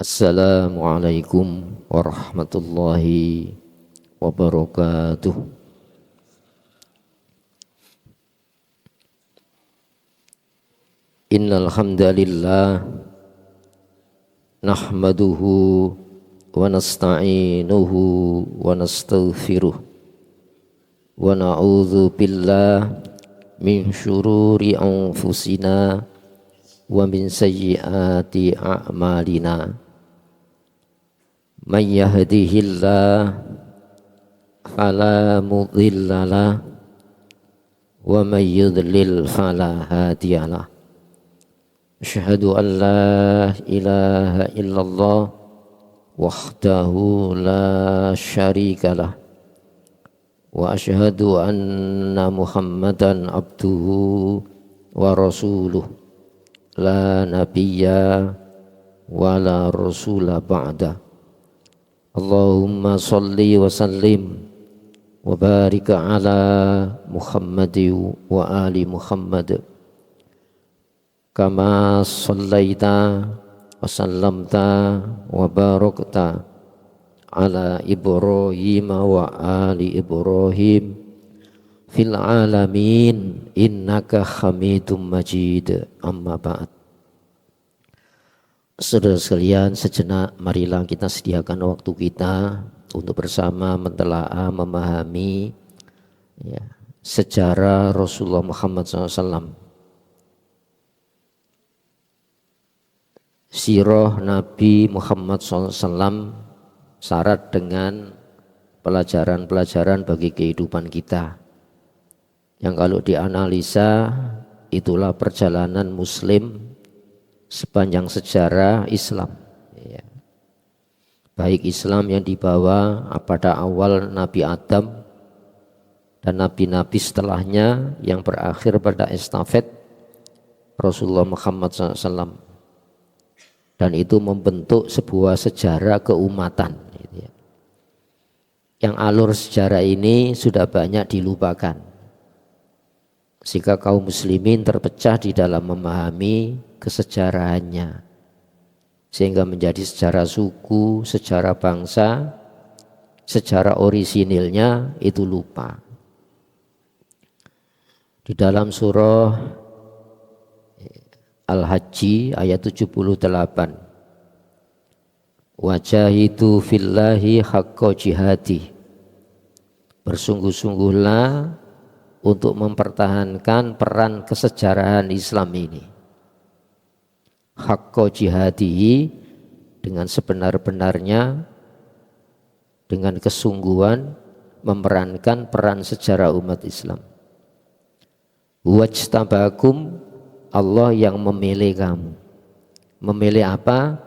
Assalamualaikum warahmatullahi wabarakatuh. Innal hamdalillah nahmaduhu wa nasta'inuhu wa nastaghfiruh wa na'udzu billah min syururi anfusina wa min sayyiati a'malina. Man yahdihillah fala mudilla lah wa man yudlil fala hadiyalah. Asyhadu an la ilaha illallah wahdahu la syarikalah wa asyhadu anna Muhammadan abduhu wa rasuluh la nabiyya wa la rasula ba'da. Allahumma salli wa sallim wa barik ala Muhammadi wa ali Muhammad kama sallaita wa sallamta wa barakta ala Ibrahim wa ali Ibrahim fil alamin innaka hamidum majid. Amma ba'd. Saudara sekalian, sejenak marilah kita sediakan waktu kita untuk bersama mentelaah, memahami sejarah Rasulullah Muhammad SAW. Sirah Nabi Muhammad SAW syarat dengan pelajaran-pelajaran bagi kehidupan kita, yang kalau dianalisa itulah perjalanan Muslim sepanjang sejarah Islam, baik Islam yang dibawa pada awal Nabi Adam dan nabi-nabi setelahnya yang berakhir pada estafet Rasulullah Muhammad SAW, dan itu membentuk sebuah sejarah keumatan, yang alur sejarah ini sudah banyak dilupakan, sehingga kaum muslimin terpecah di dalam memahami kesejarahannya, sehingga menjadi sejarah suku, sejarah bangsa, sejarah orisinilnya itu lupa. Di dalam surah Al-Hajj ayat 78, wajahidu fillahi haqqa jihadi, bersungguh-sungguhlah untuk mempertahankan peran kesejarahan Islam ini. Haqqa jihadihi, dengan sebenar-benarnya, dengan kesungguhan memerankan peran sejarah umat Islam. Wajtabakum, Allah yang memilih kamu. Memilih apa?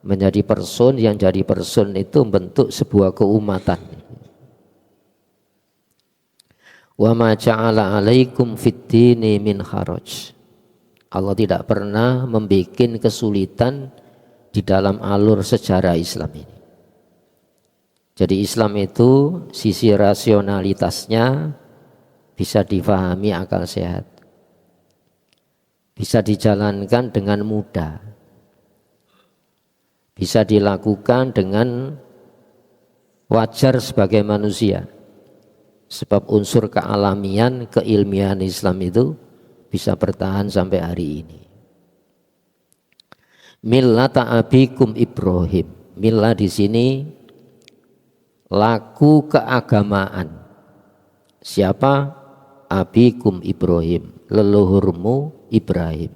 Menjadi person, yang jadi person itu bentuk sebuah keumatan. Wa ma ja'ala alaikum fid dini min haraj. Allah tidak pernah membuat kesulitan di dalam alur sejarah Islam ini. Jadi Islam itu sisi rasionalitasnya bisa difahami akal sehat, bisa dijalankan dengan mudah, bisa dilakukan dengan wajar sebagai manusia. Sebab unsur kealamian, keilmiahan Islam itu bisa bertahan sampai hari ini. Millata abikum Ibrahim. Millah di sini laku keagamaan. Siapa? Abikum Ibrahim, leluhurmu Ibrahim.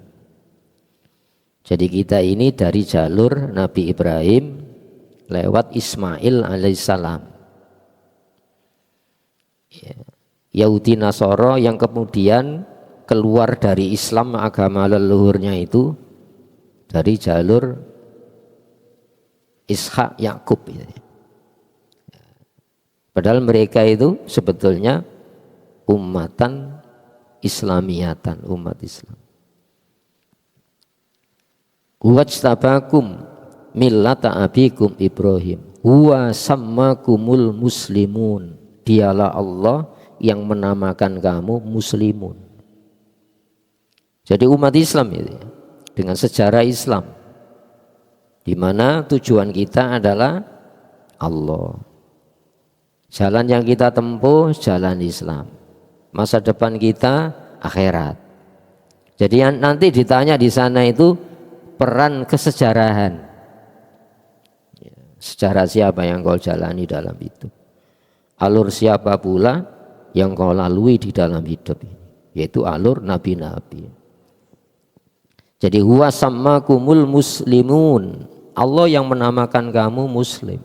Jadi kita ini dari jalur Nabi Ibrahim lewat Ismail alaihissalam. Yahudi Nasoro yang kemudian keluar dari Islam, agama leluhurnya itu dari jalur Ishak Yakub. Padahal mereka itu sebetulnya umatan Islamiyatan, umat Islam. Wajtabakum millata abikum Ibrahim huwa sammakumul muslimun, dialah Allah yang menamakan kamu muslimun. Jadi umat Islam itu dengan sejarah Islam di mana tujuan kita adalah Allah. Jalan yang kita tempuh jalan Islam. Masa depan kita akhirat. Jadi nanti ditanya di sana itu peran kesejarahan. Sejarah siapa yang kau jalani dalam itu? Alur siapa pula yang kau lalui di dalam hidup ini? Yaitu alur nabi-nabi. Jadi huwa sammakumul muslimun. Allah yang menamakan kamu muslim.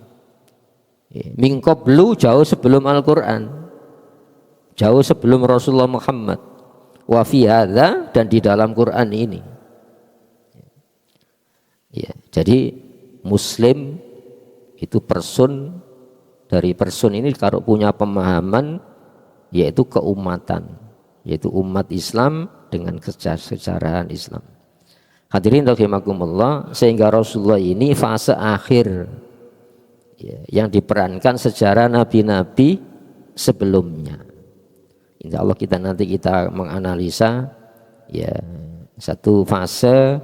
Min qablu, jauh sebelum Al-Quran, jauh sebelum Rasulullah Muhammad. Wa fi hadza, dan di dalam Quran ini. Ya, jadi muslim itu person, dari person ini kalau punya pemahaman yaitu keumatan, yaitu umat Islam dengan kesejarahan Islam. Hadirin rahimakumullah, sehingga Rasulullah ini fase akhir ya, yang diperankan sejarah nabi-nabi sebelumnya. Insya Allah nanti kita menganalisa ya satu fase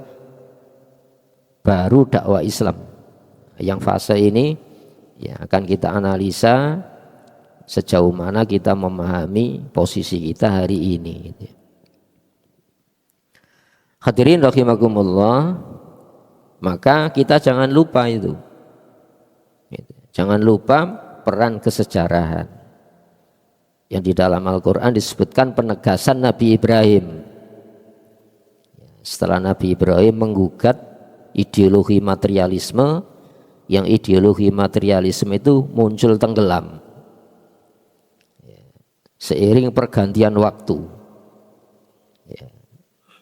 baru dakwah Islam. Yang fase ini ya akan kita analisa sejauh mana kita memahami posisi kita hari ini. Gitu. Hadirin rahimakumullah, maka kita jangan lupa itu. Jangan lupa peran kesejarahan yang di dalam Al-Quran disebutkan penegasan Nabi Ibrahim. Setelah Nabi Ibrahim menggugat ideologi materialisme, yang ideologi materialisme itu muncul tenggelam seiring pergantian waktu.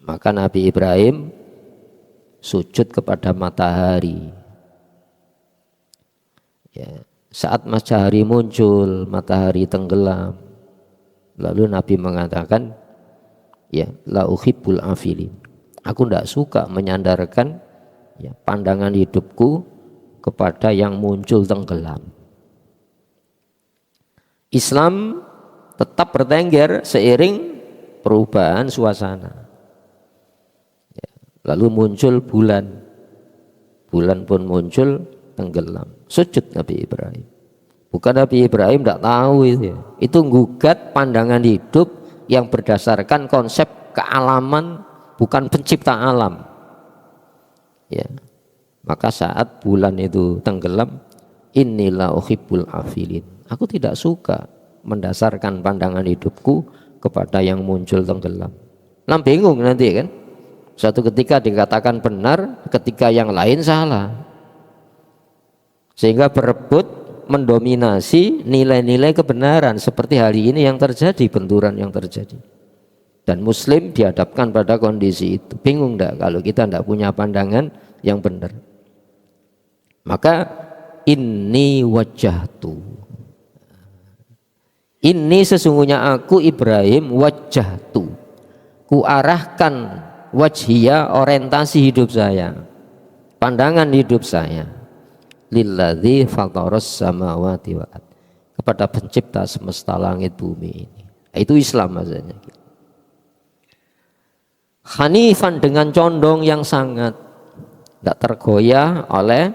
Maka Nabi Ibrahim sujud kepada matahari. Ya, saat matahari muncul, matahari tenggelam, lalu Nabi mengatakan, ya, la uhibbul afilin. Aku tidak suka menyandarkan ya, pandangan hidupku kepada yang muncul tenggelam. Islam tetap bertengger seiring perubahan suasana. Lalu muncul bulan, bulan pun muncul tenggelam. Sujud Nabi Ibrahim. Bukan Nabi Ibrahim tidak tahu itu. Itu gugat pandangan hidup yang berdasarkan konsep kealaman, bukan pencipta alam. Ya. Maka saat bulan itu tenggelam, inilah uhibbul afilin. Aku tidak suka mendasarkan pandangan hidupku kepada yang muncul tenggelam. Nah, bingung nanti kan? Suatu ketika dikatakan benar, ketika yang lain salah, sehingga berebut mendominasi nilai-nilai kebenaran seperti hari ini yang terjadi, benturan yang terjadi. Dan Muslim dihadapkan pada kondisi itu. Bingung enggak kalau kita enggak punya pandangan yang benar? Maka inni wajjahtu, ini sesungguhnya aku Ibrahim wajjahtu, ku arahkan wajhiyah, orientasi hidup saya, pandangan hidup saya, lilladzi fataras samawati wal ardh, kepada pencipta semesta langit bumi ini. Itu Islam maksudnya. Hanifan, dengan condong yang sangat tidak tergoyah oleh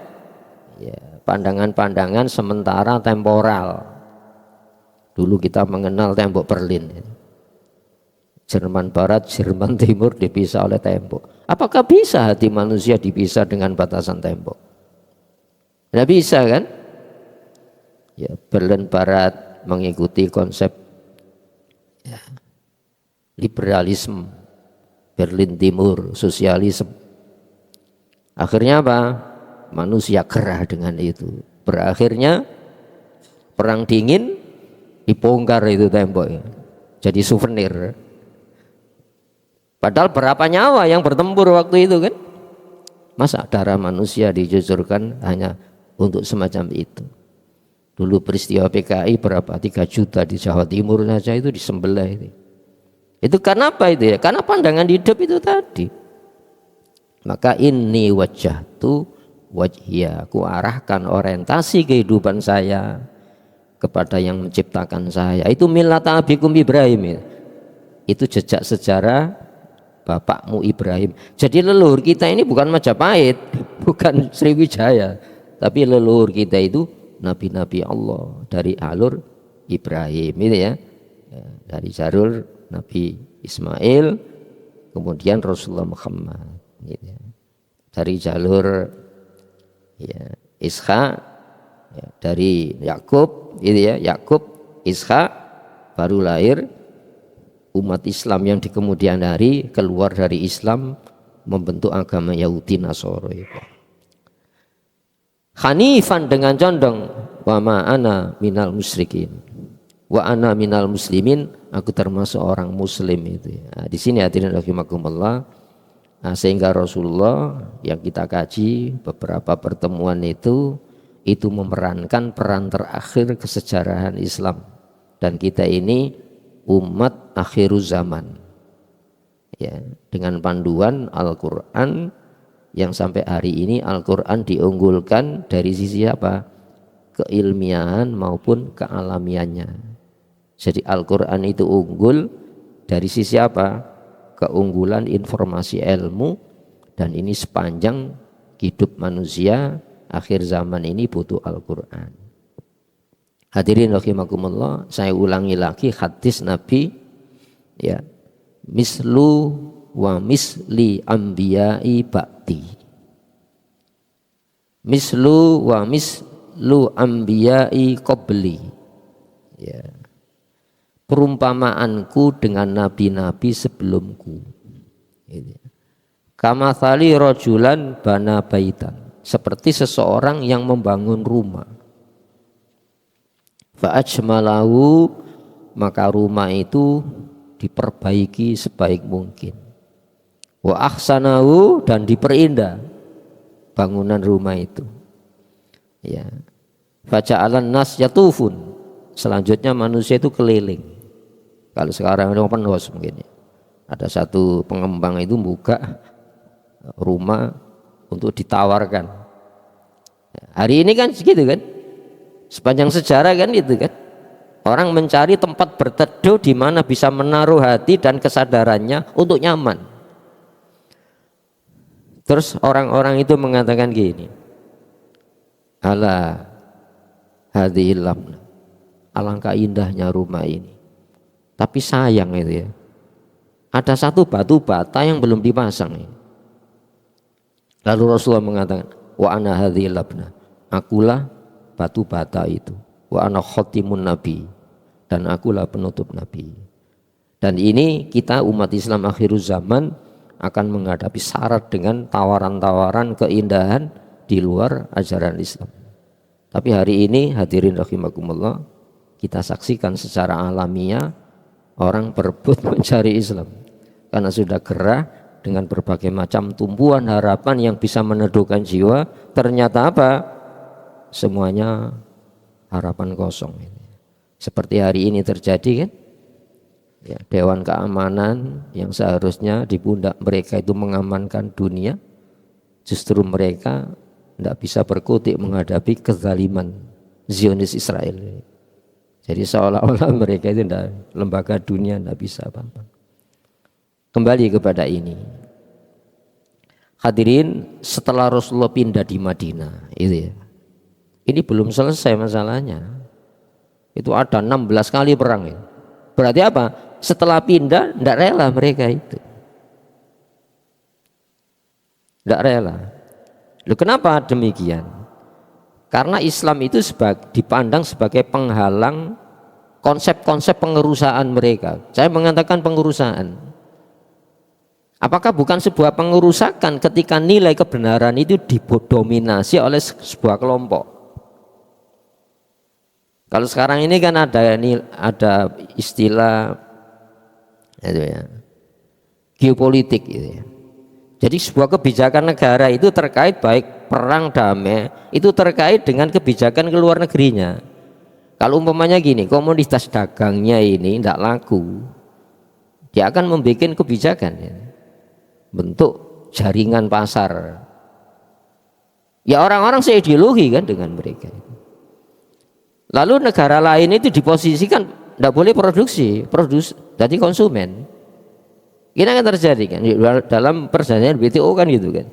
ya, pandangan-pandangan sementara temporal. Dulu kita mengenal tembok Berlin, Jerman Barat, Jerman Timur dipisah oleh tembok. Apakah bisa hati manusia dipisah dengan batasan tembok? Tidak bisa kan? Ya, Berlin Barat mengikuti konsep ya, liberalisme, Berlin Timur sosialisme. Akhirnya apa? Manusia gerah dengan itu. Berakhirnya perang dingin, dibongkar itu tembok, jadi souvenir. Padahal berapa nyawa yang bertempur waktu itu kan? Masa darah manusia dicucurkan hanya untuk semacam itu? Dulu peristiwa PKI berapa? 3 juta di Jawa Timur saja itu disembelih itu. Itu karena apa itu ya? Karena pandangan hidup itu tadi. Maka ini wajjahtu wajhiyah, aku arahkan orientasi kehidupan saya kepada yang menciptakan saya. Itu millata abikum Ibrahim ya. Itu jejak sejarah bapakmu Ibrahim. Jadi leluhur kita ini bukan Majapahit, bukan Sriwijaya, tapi leluhur kita itu nabi-nabi Allah dari alur Ibrahim itu ya. Dari jalur Nabi Ismail, kemudian Rasulullah Muhammad gitu ya. Dari jalur ya, Ishak ya, dari Yakub gitu ya, Yakub, Ishak, baru lahir umat Islam yang di kemudian hari keluar dari Islam membentuk agama Yahudi Nasoro itu. Hanifan dengan condong, wa ma ana minal musyrikin, wa ana minal muslimin, aku termasuk orang muslim itu. Nah, di sini hadirin rahimakumullah, nah, sehingga Rasulullah yang kita kaji beberapa pertemuan itu memerankan peran terakhir kesejarahan Islam, dan kita ini umat akhir zaman ya, dengan panduan Al-Quran yang sampai hari ini Al-Quran diunggulkan dari sisi apa? Keilmiahan maupun kealamiannya. Jadi Al-Quran itu unggul dari sisi apa? Keunggulan informasi ilmu, dan ini sepanjang hidup manusia akhir zaman ini butuh Al-Quran. Hadirin rahimakumullah, saya ulangi lagi hadis Nabi ya, mislu wa misli anbiya'i ba'di, mislu wa mislu anbiya'i qabli ya, perumpamaanku dengan nabi-nabi sebelumku gitu. Kamathali rojulan bana baitan, seperti seseorang yang membangun rumah. Fa'ajmalahu, maka rumah itu diperbaiki sebaik mungkin. Wa ahsanahu, dan diperindah bangunan rumah itu. Ya. Faja'alan nas yatufun, selanjutnya manusia itu keliling. Kalau sekarang itu open house mungkin ya. Ada satu pengembang itu buka rumah untuk ditawarkan. Hari ini kan segitu kan? Sepanjang sejarah kan itu kan, orang mencari tempat berteduh di mana bisa menaruh hati dan kesadarannya untuk nyaman. Terus orang-orang itu mengatakan gini, ala hadhil lamna, alangkah indahnya rumah ini, tapi sayang itu ya, ada satu batu bata yang belum dipasang. Lalu Rasulullah mengatakan, wa ana hadhil lamna, akulah batu bata itu, wa ana khatimun nabi, dan akulah penutup nabi. Dan ini kita umat Islam akhir zaman akan menghadapi syarat dengan tawaran-tawaran keindahan di luar ajaran Islam. Tapi hari ini hadirin rahimakumullah, kita saksikan secara alamiah orang berebut mencari Islam karena sudah gerah dengan berbagai macam tumpuan harapan yang bisa meneduhkan jiwa. Ternyata apa? Semuanya harapan kosong. Seperti hari ini terjadi kan ya, Dewan Keamanan yang seharusnya di pundak mereka itu mengamankan dunia, justru mereka tidak bisa berkutik menghadapi kezaliman Zionis Israel. Jadi seolah-olah mereka itu tidak, lembaga dunia tidak bisa apa-apa. Kembali kepada ini, hadirin, setelah Rasulullah pindah di Madinah itu ya, ini belum selesai masalahnya. Itu ada 16 kali perang ya. Berarti apa? Setelah pindah tidak rela mereka itu. Tidak rela. Loh, kenapa demikian? Karena Islam itu dipandang sebagai penghalang konsep-konsep pengerusaan mereka. Saya mengatakan pengerusaan. Apakah bukan sebuah pengerusakan ketika nilai kebenaran itu didominasi oleh sebuah kelompok? Kalau sekarang ini kan ada istilah itu ya, geopolitik gitu ya. Jadi sebuah kebijakan negara itu terkait baik perang damai itu terkait dengan kebijakan ke luar negerinya. Kalau umpamanya gini, komoditas dagangnya ini tidak laku, dia akan membuat kebijakan ya, bentuk jaringan pasar. Ya orang-orang seideologi kan dengan mereka. Lalu negara lain itu diposisikan tidak boleh produksi, jadi konsumen. Ini akan terjadi kan dalam perjanjian WTO kan gitu kan.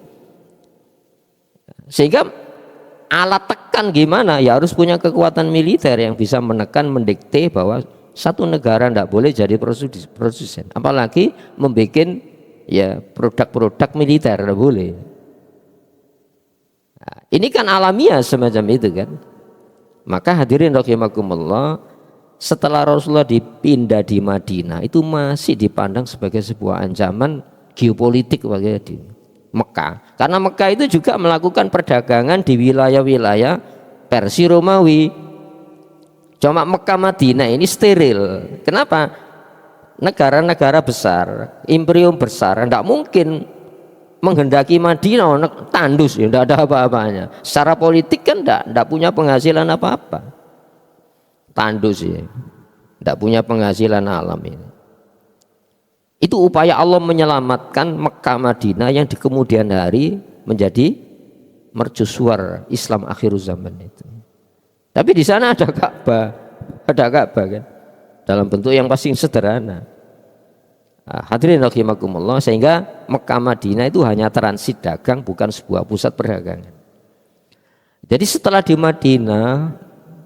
Sehingga alat tekan gimana? Ya harus punya kekuatan militer yang bisa menekan, mendikte bahwa satu negara tidak boleh jadi produsen, apalagi membuat ya produk-produk militer tidak boleh. Nah, ini kan alamiah semacam itu kan. Maka hadirin rahimakumullah, setelah Rasulullah dipindah di Madinah itu masih dipandang sebagai sebuah ancaman geopolitik bagi di Mekah, karena Mekah itu juga melakukan perdagangan di wilayah-wilayah Persia Romawi. Cuma Mekah Madinah ini steril. Kenapa? Negara-negara besar, imperium besar, tidak mungkin menghendaki Madinah tandus, ya, tidak ada apa-apanya. Secara politik kan tidak punya penghasilan apa-apa. Tandus ya, tidak punya penghasilan alam ini. Itu upaya Allah menyelamatkan Mekah Madinah yang di kemudian hari menjadi mercusuar Islam akhir zaman itu. Tapi di sana ada Ka'bah kan, dalam bentuk yang paling sederhana. Nah, hadirin rahimakumullah, sehingga Mekah Madinah itu hanya transit dagang, bukan sebuah pusat perdagangan. Jadi setelah di Madinah,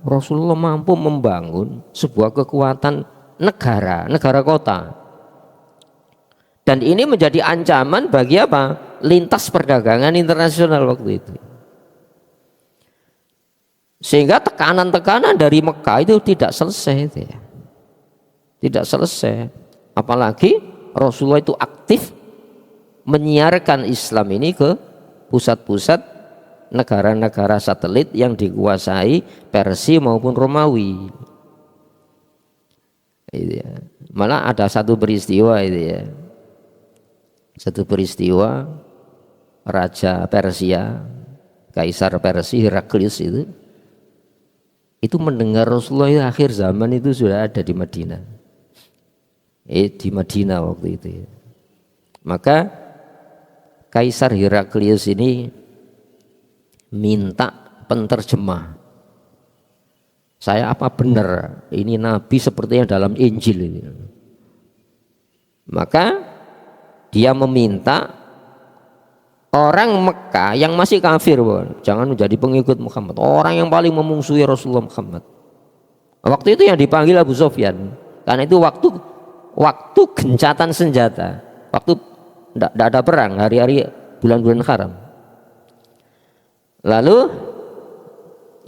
Rasulullah mampu membangun sebuah kekuatan negara kota. Dan ini menjadi ancaman bagi apa? Lintas perdagangan internasional waktu itu. Sehingga tekanan-tekanan dari Mekah itu tidak selesai itu ya. Tidak selesai. Apalagi Rasulullah itu aktif menyiarkan Islam ini ke pusat-pusat negara-negara satelit yang dikuasai Persia maupun Romawi. Itu ya. Malah ada satu peristiwa itu ya. Satu peristiwa Raja Persia, Kaisar Persia Heraklius itu mendengar Rasulullah akhir zaman itu sudah ada di Madinah. Di Madinah waktu itu ya. Maka Kaisar Heraklius ini minta penterjemah. Saya apa benar ini Nabi seperti yang dalam Injil ini? Maka dia meminta orang Mekah yang masih kafir, jangan menjadi pengikut Muhammad, orang yang paling memusuhi Rasulullah Muhammad. Waktu itu yang dipanggil Abu Sufyan, karena itu waktu gencatan senjata, waktu tidak ada perang, hari-hari bulan-bulan haram. Lalu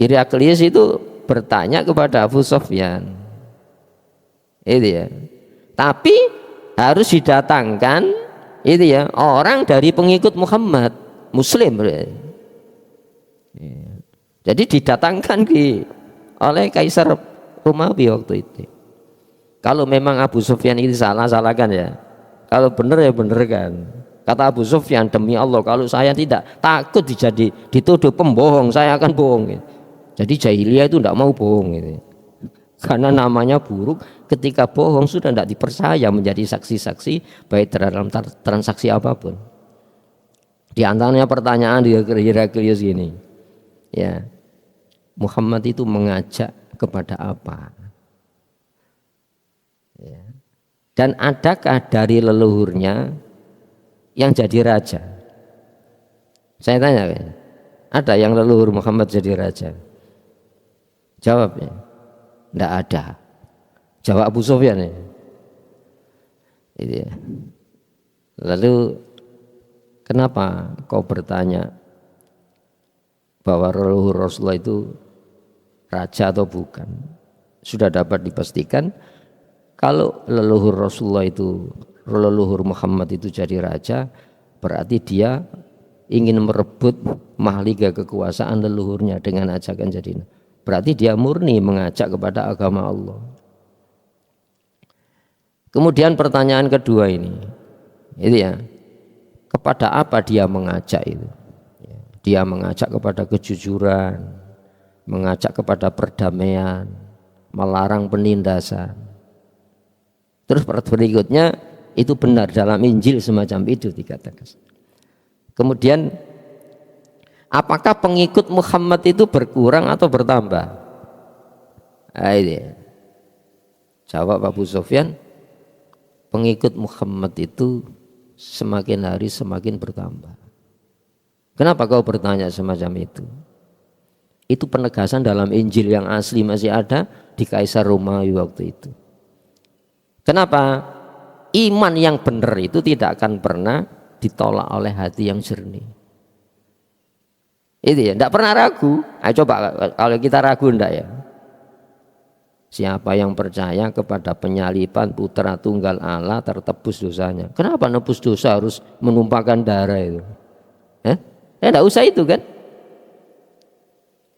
Heraklius itu bertanya kepada Abu Sufyan, itu ya, tapi harus didatangkan itu ya orang dari pengikut Muhammad, Muslim. Jadi didatangkan oleh Kaisar Romawi waktu itu. Kalau memang Abu Sufyan ini salahkan ya, kalau benar ya benar kan. Kata Abu Sufyan, demi Allah kalau saya tidak takut dituduh pembohong, saya akan bohong. Jadi jahiliyah itu tidak mau bohong gitu. Karena namanya buruk, ketika bohong sudah tidak dipercaya menjadi saksi-saksi baik dalam transaksi apapun. Di antaranya pertanyaan di Heraklius ini, ya, Muhammad itu mengajak kepada apa? Ya. Dan adakah dari leluhurnya yang jadi raja? Saya tanya, ada yang leluhur Muhammad jadi raja? Jawabnya, tidak ada. Jawab Abu Sufyan ya. Itu ya. Lalu kenapa kau bertanya bahwa leluhur Rasulullah itu raja atau bukan? Sudah dapat dipastikan kalau leluhur Rasulullah itu, leluhur Muhammad itu jadi raja, berarti dia ingin merebut mahliga kekuasaan leluhurnya dengan ajakan jadi. Berarti dia murni mengajak kepada agama Allah. Kemudian pertanyaan kedua ini, itu ya, kepada apa dia mengajak itu? Dia mengajak kepada kejujuran, mengajak kepada perdamaian, melarang penindasan. Terus berikutnya itu benar dalam Injil semacam itu dikatakan. Kemudian apakah pengikut Muhammad itu berkurang atau bertambah? Nah, ini. Jawab Abu Sufyan, pengikut Muhammad itu semakin hari semakin bertambah. Kenapa kau bertanya semacam itu? Itu penegasan dalam Injil yang asli masih ada di Kaisar Romawi waktu itu. Kenapa? Iman yang benar itu tidak akan pernah ditolak oleh hati yang jernih. Itu ya, tidak pernah ragu. Ayo coba kalau kita ragu enggak ya? Siapa yang percaya kepada penyaliban putra tunggal Allah tertebus dosanya. Kenapa nebus dosa harus menumpahkan darah itu? Tidak usah itu kan?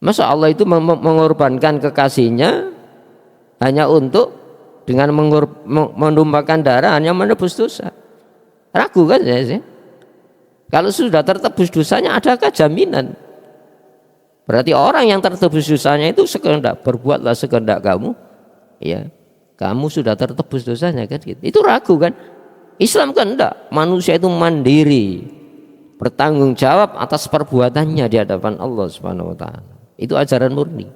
Masa Allah itu mengorbankan kekasihnya hanya untuk dengan menumpahkan darah hanya menebus dosa? Ragu kan ya? Kalau sudah tertebus dosanya, adakah jaminan? Berarti orang yang tertebus dosanya itu sekehendak, berbuatlah sekehendak kamu, ya kamu sudah tertebus dosanya kan? Gitu. Itu ragu kan? Islam kan enggak, manusia itu mandiri, bertanggung jawab atas perbuatannya di hadapan Allah Subhanahu wa taala. Itu ajaran murni.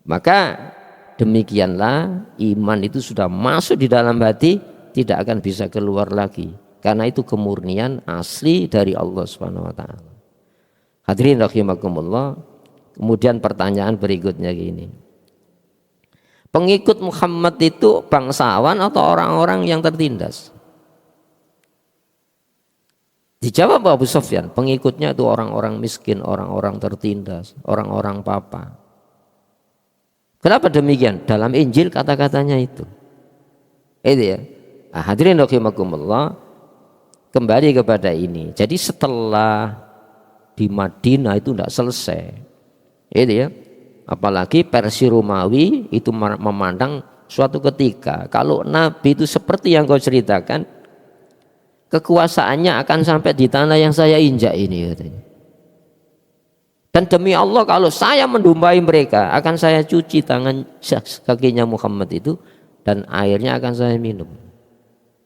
Maka demikianlah iman itu sudah masuk di dalam hati, tidak akan bisa keluar lagi. Karena itu kemurnian asli dari Allah Subhanahu wa taala. Hadirin rahimakumullah. Kemudian pertanyaan berikutnya gini. Pengikut Muhammad itu bangsawan atau orang-orang yang tertindas? Dijawab Abu Sufyan, pengikutnya itu orang-orang miskin, orang-orang tertindas, orang-orang papa. Kenapa demikian? Dalam Injil kata-katanya itu. Itu ya. Nah, hadirin rahimakumullah, kembali kepada ini. Jadi setelah di Madinah itu tidak selesai. Itu ya. Apalagi Persia Romawi itu memandang suatu ketika kalau Nabi itu seperti yang kau ceritakan, kekuasaannya akan sampai di tanah yang saya injak ini katanya. Dan demi Allah kalau saya mendombai mereka, akan saya cuci tangan kakinya Muhammad itu dan airnya akan saya minum.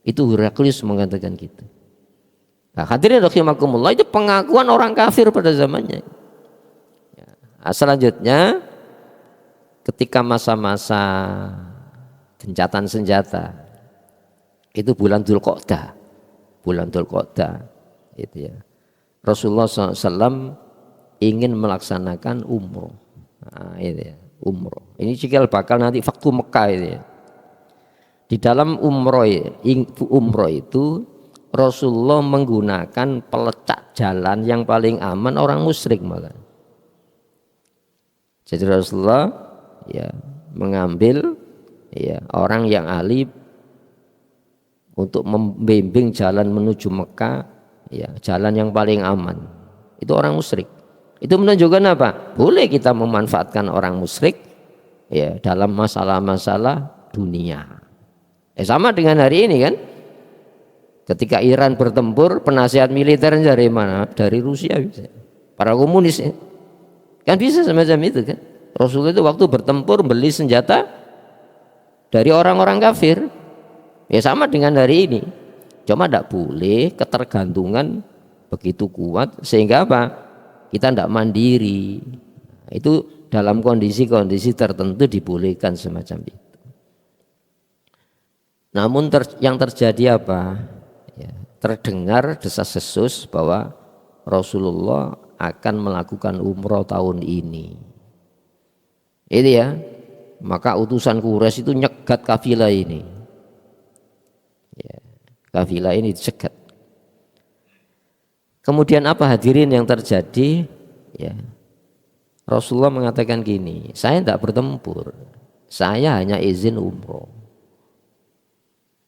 Itu Heraklius mengatakan gitu. Nah, hadirin rahimakumullah, itu pengakuan orang kafir pada zamannya. Nah, selanjutnya ketika masa-masa gencatan senjata itu bulan Dzulqa'dah. Bulan Dzulqa'dah itu ya. Rasulullah SAW ingin melaksanakan umroh. Nah, itu ya, umroh. Ini cikal bakal nanti waktu Mekah itu ya. Di dalam umroh itu Rasulullah menggunakan pelecak jalan yang paling aman orang musyrik malah. Jadi Rasulullah ya mengambil ya orang yang ahli untuk membimbing jalan menuju Mekah, ya jalan yang paling aman. Itu orang musyrik. Itu menunjukkan apa? Boleh kita memanfaatkan orang musyrik ya dalam masalah-masalah dunia. Sama dengan hari ini kan. Ketika Iran bertempur, penasihat militer dari mana? Dari Rusia bisa. Para komunis ya. Kan bisa semacam itu kan. Rasulullah itu waktu bertempur beli senjata dari orang-orang kafir. Ya sama dengan hari ini. Cuma tidak boleh ketergantungan begitu kuat sehingga apa? Kita tidak mandiri. Itu dalam kondisi-kondisi tertentu dibolehkan semacam itu. Namun yang terjadi apa? Ya, terdengar desas-desus bahwa Rasulullah akan melakukan umroh tahun ini. Itu ya. Maka utusan Quraisy itu nyegat kafilah ini. Ya, kafilah ini dicegat. Kemudian apa hadirin yang terjadi? Ya, Rasulullah mengatakan gini, saya tidak bertempur, saya hanya izin umroh.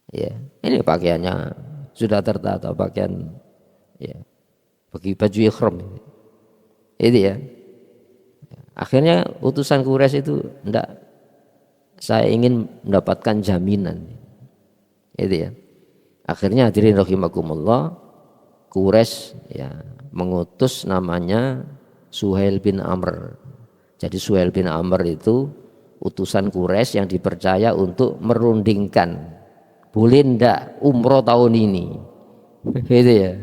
Ya, ini pakaiannya sudah tertata, pakaian ya, bagi baju ikhram. Itu ya. Akhirnya utusan Quraisy itu enggak, saya ingin mendapatkan jaminan. Itu ya. Akhirnya hadirin rahimakumullah, Quraisy ya mengutus namanya Suhail bin Amr. Jadi Suhail bin Amr itu utusan Quraisy yang dipercaya untuk merundingkan boleh ndak umroh tahun ini. Gitu ya.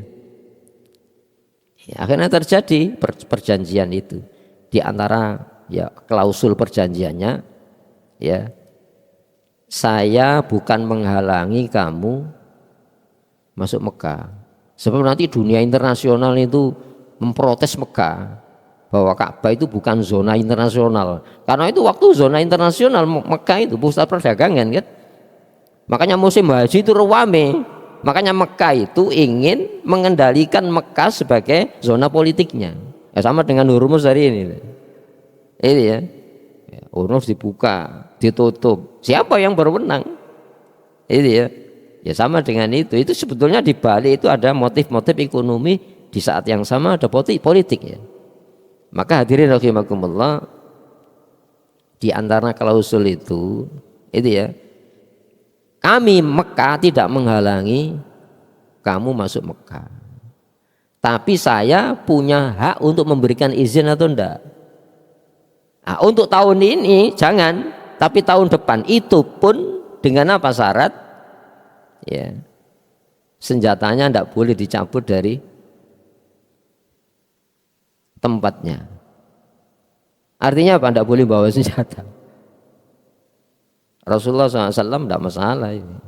Ya, akhirnya terjadi perjanjian itu. Di antara ya klausul perjanjiannya ya, saya bukan menghalangi kamu masuk Mekah. Sebab nanti dunia internasional itu memprotes Mekah bahwa Ka'bah itu bukan zona internasional. Karena itu waktu zona internasional Mekah itu pusat perdagangan kan. Makanya musim haji itu rame. Makanya Mekah itu ingin mengendalikan Mekah sebagai zona politiknya. Ya, sama dengan Hormuz hari ini. Ini ya. Hormuz dibuka, ditutup. Siapa yang berwenang? Ini ya. Ya sama dengan itu. Itu sebetulnya di balik itu ada motif-motif ekonomi, di saat yang sama ada politik ya. Maka hadirin rahimakumullah, di antara klausul itu ya, kami Mekah tidak menghalangi kamu masuk Mekah, tapi saya punya hak untuk memberikan izin atau enggak. Nah, untuk tahun ini jangan, tapi tahun depan itu pun dengan apa syarat? Ya, senjatanya enggak boleh dicabut dari tempatnya. Artinya apa? Enggak boleh bawa senjata. Rasulullah SAW tidak masalah ini.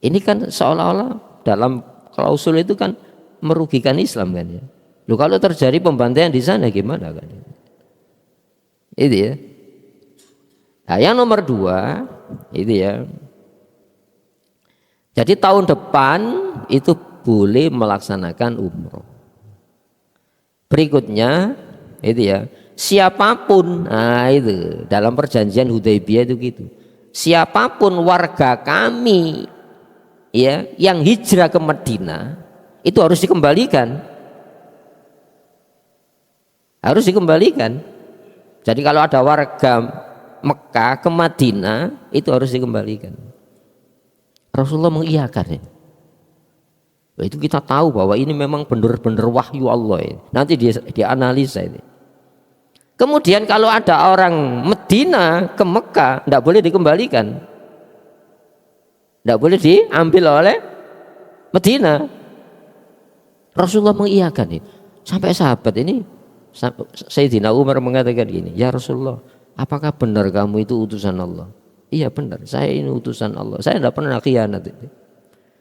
Ini kan seolah-olah dalam klausul itu kan merugikan Islam kan ya. Loh, kalau terjadi pembantaian di sana gimana kan? Itu ya. Nah, yang nomor 2 itu ya. Jadi tahun depan itu boleh melaksanakan umroh. Berikutnya itu ya, siapapun, nah itu dalam perjanjian Hudaibiyah itu gitu. Siapapun warga kami ya yang hijrah ke Madinah itu harus dikembalikan. Harus dikembalikan. Jadi kalau ada warga Mekah ke Madinah itu harus dikembalikan. Rasulullah mengiyakan ya. Itu kita tahu bahwa ini memang benar-benar wahyu Allah ya. Nanti dia analisa ini. Kemudian kalau ada orang Medina ke Mekah tidak boleh dikembalikan, tidak boleh diambil oleh Medina. Rasulullah mengiyakan ini. Sampai sahabat ini, Sayyidina Umar mengatakan gini, ya Rasulullah, apakah benar kamu itu utusan Allah? Iya benar, saya ini utusan Allah, saya tidak pernah khianat itu.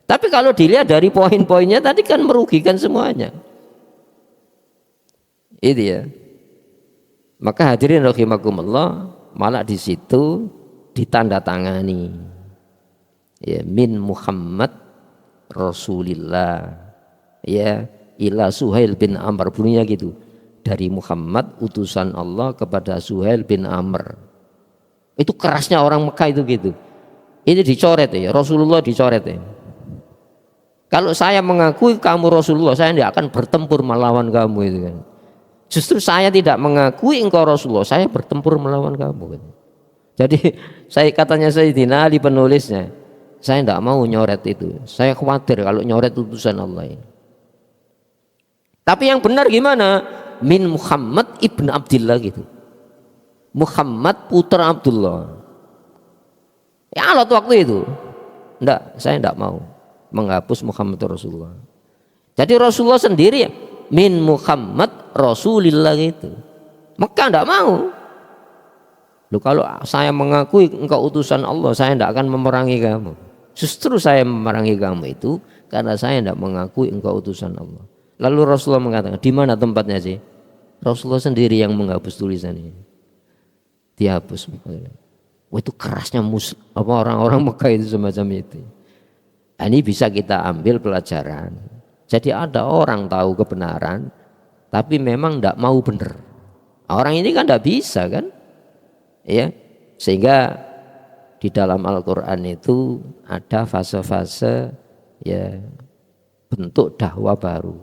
Tapi kalau dilihat dari poin-poinnya tadi kan merugikan semuanya. Itu ya. Maka hadirin rahimakumullah, malah di situ ditandatangani ya, min Muhammad Rasulillah ya ila Suhail bin Amr, bunyinya gitu, dari Muhammad utusan Allah kepada Suhail bin Amr. Itu kerasnya orang Mekah itu gitu. Ini dicoret ya, Rasulullah dicoret ya. Kalau saya mengakui kamu Rasulullah, saya tidak akan bertempur melawan kamu itu kan. Justru saya tidak mengakui engkau Rasulullah, saya bertempur melawan kamu kan. Jadi katanya Sayyidina Ali penulisnya, saya tidak mau nyoret itu. Saya khawatir kalau nyoret utusan Allah ini. Tapi yang benar gimana? Min Muhammad ibn Abdillah gitu. Muhammad putra Abdullah. Ya Allah waktu itu. Enggak, saya tidak mau menghapus Muhammad Rasulullah. Jadi Rasulullah sendiri min Muhammad Rasulillah gitu. Mekah tidak mau. Loh, kalau saya mengakui engkau utusan Allah, saya tidak akan memerangi kamu. Justru saya memerangi kamu itu karena saya tidak mengakui engkau utusan Allah. Lalu Rasulullah mengatakan, di mana tempatnya sih? Rasulullah sendiri yang menghapus tulisan ini. Dihapus. Wah, itu kerasnya orang-orang Mekah itu semacam itu. Nah, ini bisa kita ambil pelajaran. Jadi ada orang tahu kebenaran, tapi memang tidak mau benar. Orang ini kan tidak bisa kan, ya. Sehingga di dalam Al-Quran itu ada fase-fase ya bentuk dakwah baru.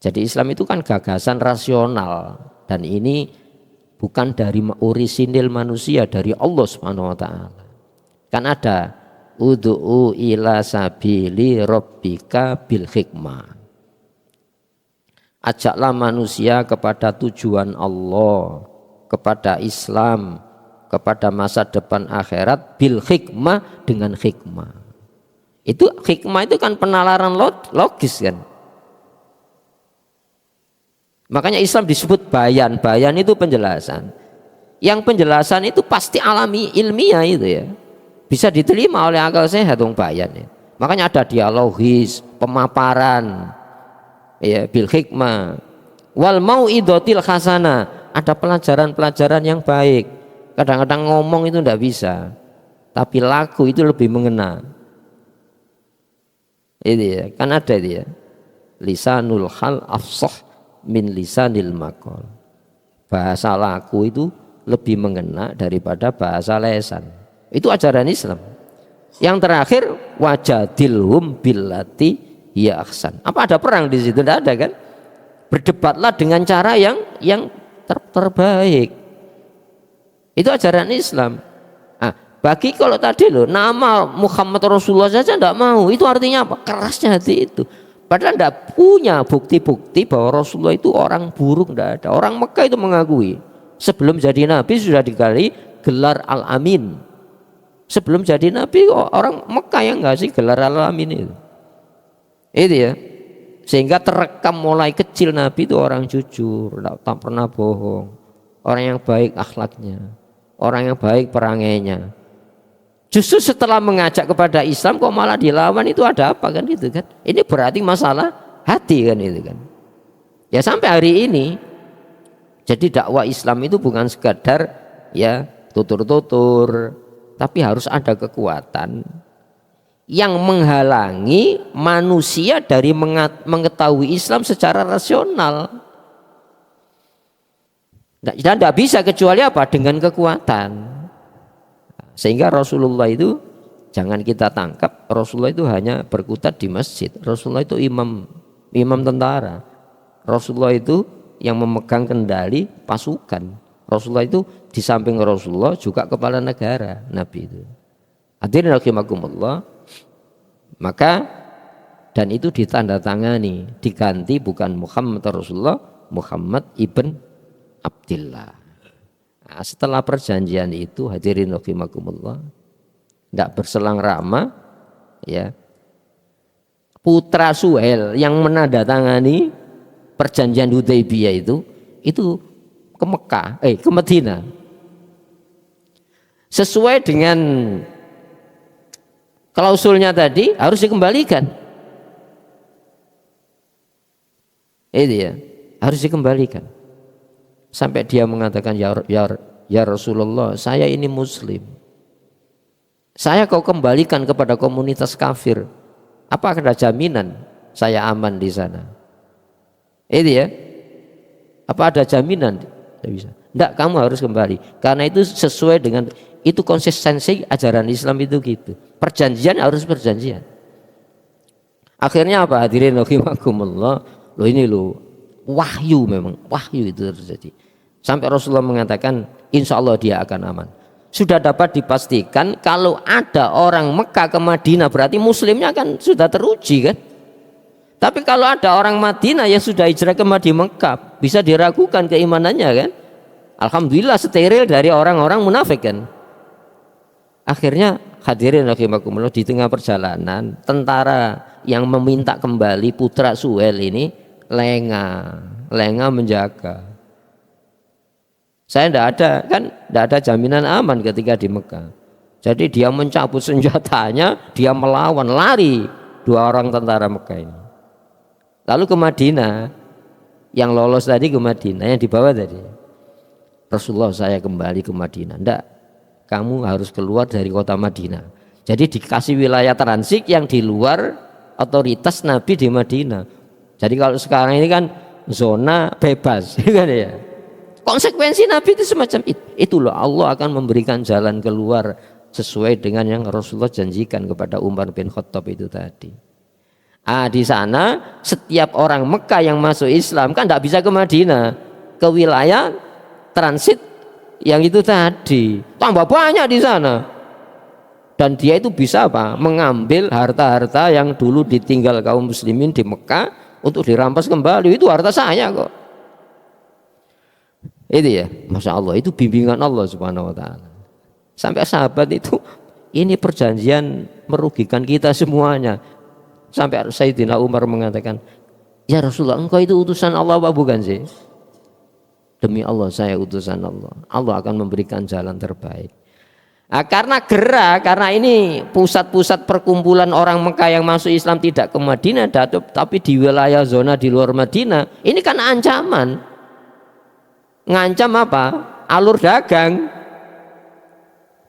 Jadi Islam itu kan gagasan rasional dan ini bukan dari orisinil manusia, dari Allah Subhanahu wa taala. Kan ada ud'u ila sabili rabbika bil hikmah. Ajaklah manusia kepada tujuan Allah, kepada Islam, kepada masa depan akhirat bil hikmah, dengan hikmah. Itu hikmah itu kan penalaran logis kan. Makanya Islam disebut bayan. Bayan itu penjelasan. Yang penjelasan itu pasti alami, ilmiah itu ya. Bisa diterima oleh akal sehat dong bayan ya. Makanya ada dialogis, pemaparan. ya bil hikmah wal mau'idotil hasanah, ada pelajaran-pelajaran yang baik. Kadang-kadang ngomong itu tidak bisa, tapi laku itu lebih mengena. Itu ya, kan ada itu ya. Lisanul hal afsah min lisanil maqal. Bahasa laku itu lebih mengena daripada bahasa lesan. Itu ajaran Islam. Yang terakhir wajadilhum billati hiya ahsan. Apa ada perang di situ? Tidak ada kan? Berdebatlah dengan cara yang terbaik. Itu ajaran Islam. Nah, bagi kalau tadi loh nama Muhammad Rasulullah saja tidak mau, itu artinya apa? Kerasnya hati itu. Padahal tidak punya bukti-bukti bahwa Rasulullah itu orang buruk, tidak ada. Orang Mekah itu mengakui sebelum jadi Nabi sudah dikali gelar Al-Amin. Sebelum jadi Nabi orang Mekah yang ngasih gelar Al-Amin itu. Itu ya. Sehingga terekam mulai kecil Nabi itu orang jujur, tak pernah bohong, orang yang baik akhlaknya, orang yang baik perangainya. Justru setelah mengajak kepada Islam kok malah dilawan, itu ada apa kan itu kan? Ini berarti masalah hati kan itu kan. Ya sampai hari ini. Jadi dakwah Islam itu bukan sekadar ya tutur-tutur, tapi harus ada kekuatan yang menghalangi manusia dari mengetahui Islam secara rasional. Dan tidak bisa kecuali apa? Dengan kekuatan. Sehingga Rasulullah itu jangan kita tangkap Rasulullah itu hanya berkutat di masjid. Rasulullah itu imam tentara. Rasulullah itu yang memegang kendali pasukan. Rasulullah itu di samping Rasulullah juga kepala negara, Nabi itu. Hadirin rahimakumullah. Maka dan itu ditandatangani, diganti bukan Muhammad Rasulullah, Muhammad ibn Abdillah. Nah, setelah perjanjian itu hadirin rahimakumullah, tidak berselang lama ya, putra Suhail yang menandatangani perjanjian Hudaybiyah itu ke Mekah, ke Madinah. Sesuai dengan klausulnya tadi harus dikembalikan. Itu ya, harus dikembalikan. Sampai dia mengatakan ya Rasulullah, saya ini muslim. Saya kau kembalikan kepada komunitas kafir. Apa ada jaminan saya aman di sana? Itu ya. Apa ada jaminan? Tidak bisa. Tidak, kamu harus kembali. Karena itu sesuai dengan itu konsistensi ajaran Islam itu gitu. Perjanjian harus perjanjian. Akhirnya apa? Hadirin rahimakumullah. Loh ini loh wahyu, memang wahyu itu terjadi. Sampai Rasulullah mengatakan insya Allah dia akan aman. Sudah dapat dipastikan kalau ada orang Mekah ke Madinah berarti muslimnya kan sudah teruji kan. Tapi kalau ada orang Madinah yang sudah hijrah ke Mekah bisa diragukan keimanannya kan. Alhamdulillah steril dari orang-orang munafik kan. Akhirnya hadirin rahimakumullah, di tengah perjalanan tentara yang meminta kembali putra Suhail ini lengah menjaga. Saya tidak ada jaminan aman ketika di Mekah. Jadi dia mencabut senjatanya, dia melawan, lari dua orang tentara Mekah ini. Lalu ke Madinah, yang lolos tadi ke Madinah, yang dibawa tadi. Rasulullah, saya kembali ke Madinah. Tidak, kamu harus keluar dari kota Madinah. Jadi dikasih wilayah transit yang di luar otoritas Nabi di Madinah. Jadi kalau sekarang ini kan zona bebas, kan ya. Konsekuensi Nabi itu semacam itu. Itu loh, Allah akan memberikan jalan keluar sesuai dengan yang Rasulullah janjikan kepada Umar bin Khattab itu tadi. Di sana setiap orang Mekah yang masuk Islam kan tidak bisa ke Madinah, ke wilayah transit yang itu tadi. Tambah banyak di sana. Dan dia itu bisa apa? Mengambil harta-harta yang dulu ditinggal kaum muslimin di Mekah untuk dirampas kembali. Itu harta saya kok. Itu ya, Masya Allah, itu bimbingan Allah Subhanahu wa ta'ala. Sampai sahabat itu, ini perjanjian merugikan kita semuanya. Sampai Sayyidina Umar mengatakan, ya Rasulullah, engkau itu utusan Allah apa bukan sih? Demi Allah saya utusan Allah. Allah akan memberikan jalan terbaik. Nah, karena ini pusat-pusat perkumpulan orang Mekah yang masuk Islam tidak ke Madinah, tapi di wilayah zona di luar Madinah, ini kan ancaman. Ngancam apa? Alur dagang.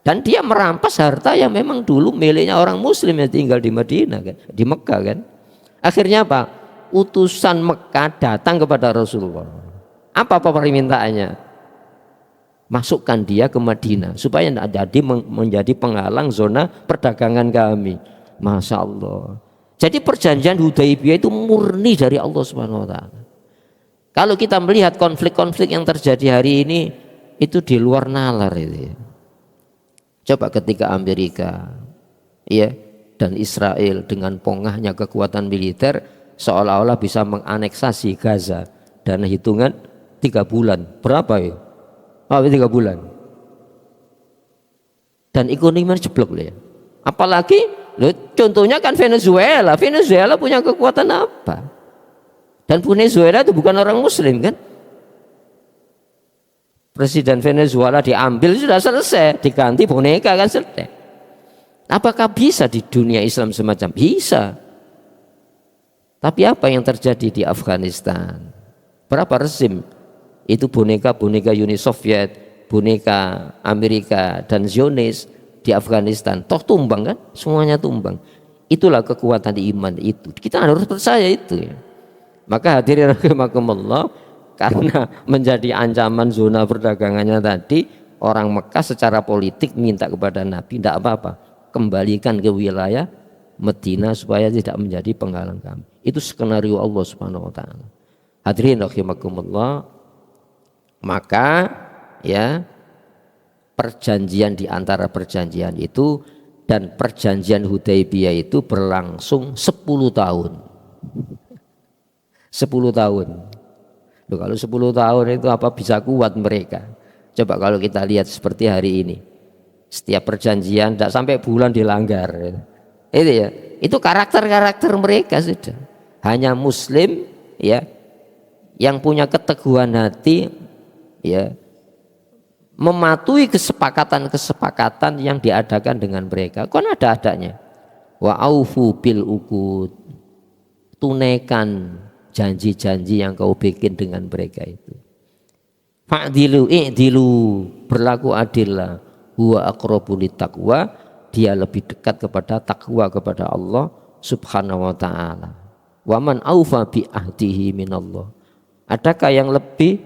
Dan dia merampas harta yang memang dulu miliknya orang Muslim yang tinggal di Madinah kan, di Mekah kan. Akhirnya apa? Utusan Mekah datang kepada Rasulullah. Apa permintaannya? Masukkan dia ke Madinah supaya tidak jadi menjadi penghalang zona perdagangan kami. Masya Allah. Jadi perjanjian Hudaibiyah itu murni dari Allah Subhanahu Wa Taala. Kalau kita melihat konflik-konflik yang terjadi hari ini itu di luar nalar itu. Coba ketika Amerika, ya, dan Israel dengan pongahnya kekuatan militer seolah-olah bisa menganeksasi Gaza dan hitungan 3 bulan. Berapa ya? 3 bulan. Dan ekonominya jeblok ya. Apalagi contohnya kan Venezuela. Venezuela punya kekuatan apa? Dan Venezuela itu bukan orang Muslim kan? Presiden Venezuela diambil sudah selesai, diganti boneka kan selesai. Apakah bisa di dunia Islam semacam? Bisa. Tapi apa yang terjadi di Afghanistan? Berapa rezim? Itu boneka-boneka Uni Soviet, boneka Amerika dan Zionis di Afghanistan. Toh tumbang kan? Semuanya tumbang. Itulah kekuatan iman itu. Kita harus percaya itu ya. Maka hadirin rahimakumullah, karena menjadi ancaman zona perdagangannya tadi, orang Mekah secara politik minta kepada Nabi, tidak apa-apa, kembalikan ke wilayah Madinah supaya tidak menjadi penghalang kami. Itu skenario Allah Subhanahu Wa Taala. Hadirin rahimakumullah, maka ya perjanjian di antara perjanjian itu dan perjanjian Hudaibiyah itu berlangsung 10 tahun. 10 tahun. Loh, kalau 10 tahun itu apa bisa kuat mereka? Coba kalau kita lihat seperti hari ini, setiap perjanjian tidak sampai bulan dilanggar. Itu ya, itu karakter-karakter mereka sudah. Hanya Muslim ya yang punya keteguhan hati ya mematuhi kesepakatan-kesepakatan yang diadakan dengan mereka. Kan ada adanya. Wa aufu bil uqud. Tunaikan janji-janji yang kau bikin dengan mereka itu. Fa'dilu i'dilu, berlaku adillah. Huwa aqrabu littaqwa, dia lebih dekat kepada takwa kepada Allah Subhanahu wa taala. Wa man aufa bi ahdihi minallah. Adakah yang lebih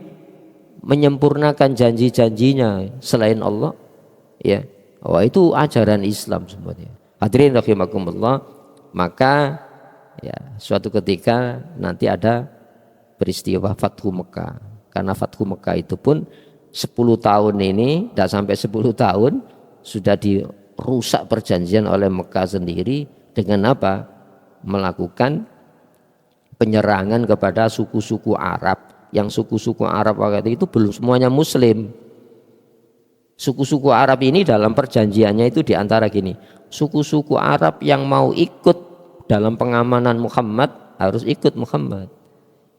menyempurnakan janji-janjinya selain Allah? Ya. Wah, itu ajaran Islam semuanya. Hadirin rahimakumullah, maka ya, suatu ketika nanti ada peristiwa Fathu Mekah. Karena Fathu Mekah itu pun 10 tahun ini, tidak sampai 10 tahun sudah dirusak perjanjian oleh Mekah sendiri dengan apa? Melakukan penyerangan kepada suku-suku Arab. Yang suku-suku Arab waktu itu belum semuanya Muslim. Suku-suku Arab ini dalam perjanjiannya itu diantara gini, suku-suku Arab yang mau ikut dalam pengamanan Muhammad harus ikut Muhammad.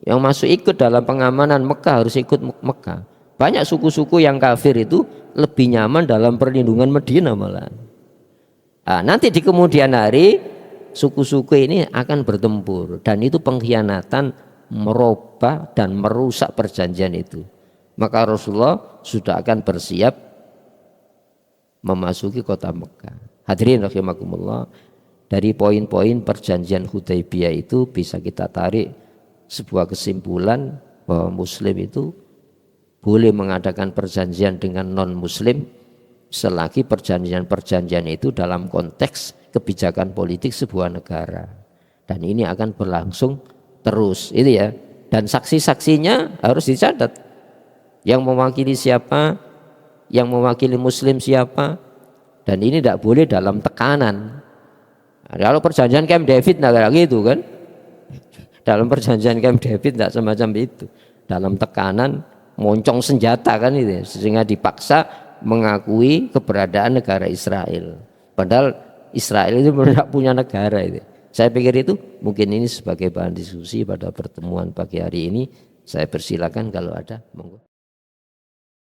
Yang masuk ikut dalam pengamanan Mekah harus ikut Mekah. Banyak suku-suku yang kafir itu lebih nyaman dalam perlindungan Madinah malah. Nah, nanti di kemudian hari suku-suku ini akan bertempur dan itu pengkhianatan, merubah dan merusak perjanjian itu. Maka Rasulullah sudah akan bersiap memasuki kota Mekah. Hadirin rahimakumullah, dari poin-poin perjanjian Hudaibiyah itu bisa kita tarik sebuah kesimpulan bahwa Muslim itu boleh mengadakan perjanjian dengan non-Muslim selagi perjanjian-perjanjian itu dalam konteks kebijakan politik sebuah negara. Dan ini akan berlangsung terus, itu ya. Dan saksi-saksinya harus dicatat. Yang mewakili siapa, yang mewakili Muslim siapa, dan ini tidak boleh dalam tekanan. Kalau perjanjian Camp David tidak gitu kan, dalam perjanjian Camp David tidak semacam itu, dalam tekanan moncong senjata kan itu, sehingga dipaksa mengakui keberadaan negara Israel. Padahal Israel itu tidak punya negara itu. Saya pikir itu mungkin ini sebagai bahan diskusi pada pertemuan pagi hari ini. Saya persilakan kalau ada, monggo.